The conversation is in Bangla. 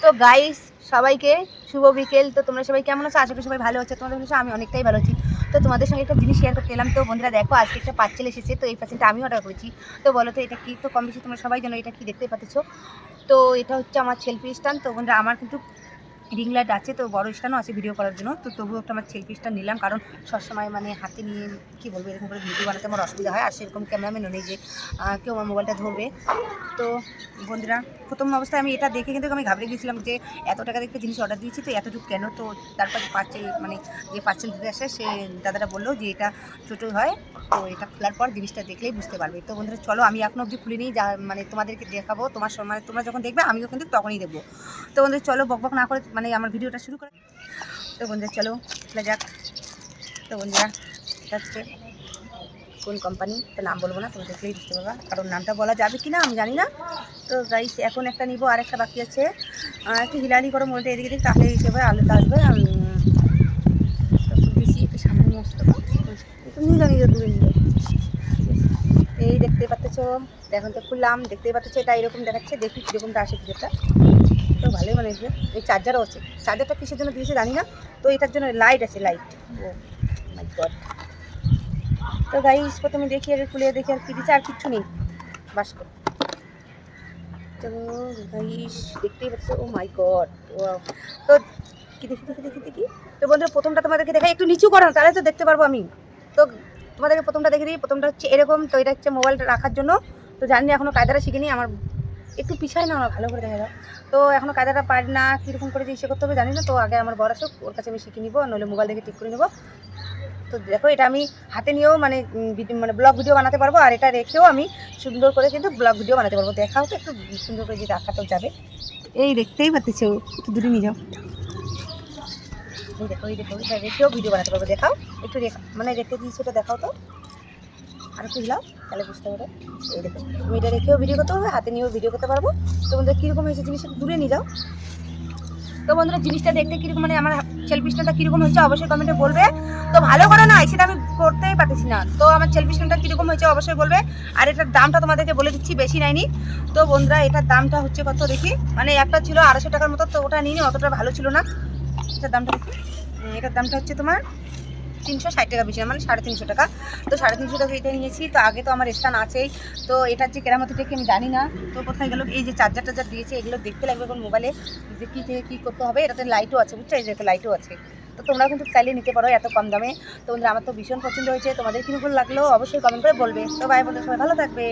তো গাইস সবাইকে শুভ বিকেল। তো তোমরা সবাই কেমন আছো? আশা করি সবাই ভালো আছে। তোমাদের আমি অনেকটাই ভালো আছি। তো তোমাদের সঙ্গে একটা জিনিস শেয়ার করতে এলাম। তো বন্ধুরা দেখো, আজকে একটা পার্সেল এসেছে। তো এই পার্সেলটা আমি অর্ডার করেছি। তো বলো তো এটা কি? তো কম বেশি তোমরা সবাই জানো এটা কি, দেখতেই পাচ্ছ। তো এটা হচ্ছে আমার সেলফি স্ট্যান্ড। তো বন্ধুরা আমার কিন্তু রিং লাইট আছে, তো বড় স্ট্যান্ডও আছে ভিডিও করার জন্য। তো তবুও একটা আমার সেলফি স্ট্যান্ড নিলাম, কারণ সবসময় মানে হাতে নিয়ে কী বলবো, এরকম করে ভিডিও বানাতে আমার অসুবিধা হয়। আর সেরকম ক্যামেরাম্যানও নেই যে কেউ আমার মোবাইলটা ধরবে। তো বন্ধুরা প্রথম অবস্থায় আমি এটা দেখে কিন্তু আমি ঘাবড়ে গিয়েছিলাম যে এত টাকা দেখতে জিনিস অর্ডার দিয়েছি, তো এতটুকু কেন? তো তারপর যে পার্সেল দিতে আসে সে দাদাটা বললো যে এটা ছোটো হয়, তো এটা খোলার পর জিনিসটা দেখলেই বুঝতে পারবে। তো বন্ধুরা চলো, আমি এখনও অবধি খুলিনি, যা মানে তোমাদেরকে দেখাবো। মানে তোমরা যখন দেখবে আমিও কিন্তু তখনই দেখবো। তো বন্ধুরা চলো বকবক না করে মানে আমার ভিডিওটা শুরু করে। তো বন্ধুরা চলো খোলা যাক। তো বন্ধুরা এটা হচ্ছে কোন কোম্পানি, তো নাম বলবো না, তুমি দেখলেই বুঝতে পারবা, কারণ নামটা বলা যাবে কি না আমি জানি না। তো গাইস এখন একটা নিব, আর একটা বাকি আছে। একটু হিলালি করো মোবাইলটা এদিকে দিক, তাহলে হিসেবে আলোটা আসবে। একটু বেশি একটু সামনে নিয়ে আসতে পারো, একটু নিয়ে যাও দূরে নিয়ে। এই দেখতেই পাচ্ছ, এখন তো খুললাম, দেখতেই পাচ্ছ এটা এরকম দেখাচ্ছে। দেখি কীরকমটা আসে ভিডিওটা। তো ভালোই মানে আসবে। এই চার্জারও আছে, চার্জারটা কিসের জন্য দিয়েছে জানি না। তো এটার জন্য লাইট আছে, লাইট। ও মাই গড। তো গাইস প্রথমে দেখি, আগে খুলে দেখি আর কি দিচ্ছে, আর কিচ্ছু নেই বাস করে। তো গাইস দেখতেই পাচ্ছ, ও মাই গড। তো কি দেখি দেখি দেখি দেখি। তো বন্ধুরা প্রথমটা তোমাদেরকে দেখাই, একটু নিচু করো তাহলে তো দেখতে পারবো আমি। তো তোমাদেরকে প্রথমটা দেখে দিই। প্রথমটা হচ্ছে এরকম, তো এটা হচ্ছে মোবাইলটা রাখার জন্য। তো জানি না এখনও কায়দাটা শিখিনি, আমার একটু পিছায় না, আমার ভালো করে দেখা যাও। তো এখনও কায়দাটা পারি না, কীরকম করে যে ইসে করতে হবে জানি না। তো আগে আমার বড় আসুক, ওর কাছে আমি শিখে নিবো, নইলে মোবাইল দেখে ঠিক করে নেবো। তো দেখো এটা আমি হাতে নিয়েও মানে ব্লগ ভিডিও বানাতে পারবো, আর এটা রেখেও আমি সুন্দর করে কিন্তু ব্লগ ভিডিও বানাতে পারবো। দেখাও তো একটু সুন্দর করে, যে রাখাটাও যাবে। এই দেখতেই পাচ্ছ, একটু দূরে নিয়ে যাও। এই দেখো এটা রেখেও ভিডিও বানাতে পারবো। দেখাও একটু, মানে রেখে দিয়েছি, ওটা দেখাও তো, আর একটু হিলাও তাহলে বুঝতে পারবে। এই দেখো তুমি এটা রেখেও ভিডিও করতে পারবে, হাতে নিয়েও ভিডিও করতে পারবো। তো বন্ধুরা কীরকম হয়েছে জিনিসটা দূরে নিয়ে যাও। তো বন্ধুরা জিনিসটা দেখতে কীরকম, মানে আমার সেলফি স্ট্যান্ডটা কীরকম হচ্ছে অবশ্যই কমেন্টে বলবে। তো ভালো করে নয় সেটা আমি করতেই পারতেছি না। তো আমার সেলফি স্ট্যান্ডটা কীরকম হয়েছে অবশ্যই বলবে। আর এটার দামটা তোমাদেরকে বলে দিচ্ছি, বেশি নেয়নি। তো বন্ধুরা এটার দামটা হচ্ছে কত দেখি, মানে একটা ছিল 250 টাকার মতো, তো ওটা নিয়ে অতটা ভালো ছিল না। এটার দামটা দেখি, এটার দামটা হচ্ছে তোমার 360 টাকা, বেশি না, মানে 350 টাকা। তো 350 টাকা এটা নিয়েছি। তো আগে তো আমার স্ট্যান্ড আছেই। তো এটার যে কেরামতিটা কি আমি জানি না। তো কোথায় গেল, এই যে চার্জার টার্জার দিয়েছে, এগুলো দেখতে লাগবে কোন মোবাইলে, যে কী থেকে কী করতে হবে। এটাতে লাইটও আছে, বুঝছো, এই যে লাইটও আছে। তো তোমরা কিন্তু চাইলে নিতে পারো এত কম দামে। তো বন্ধুরা আমার তো ভীষণ পছন্দ হয়েছে, তোমাদের কিরকম লাগলো অবশ্যই কমেন্ট করে বলবে। তো বাই বন্ধুরা, সবাই ভালো থাকবে।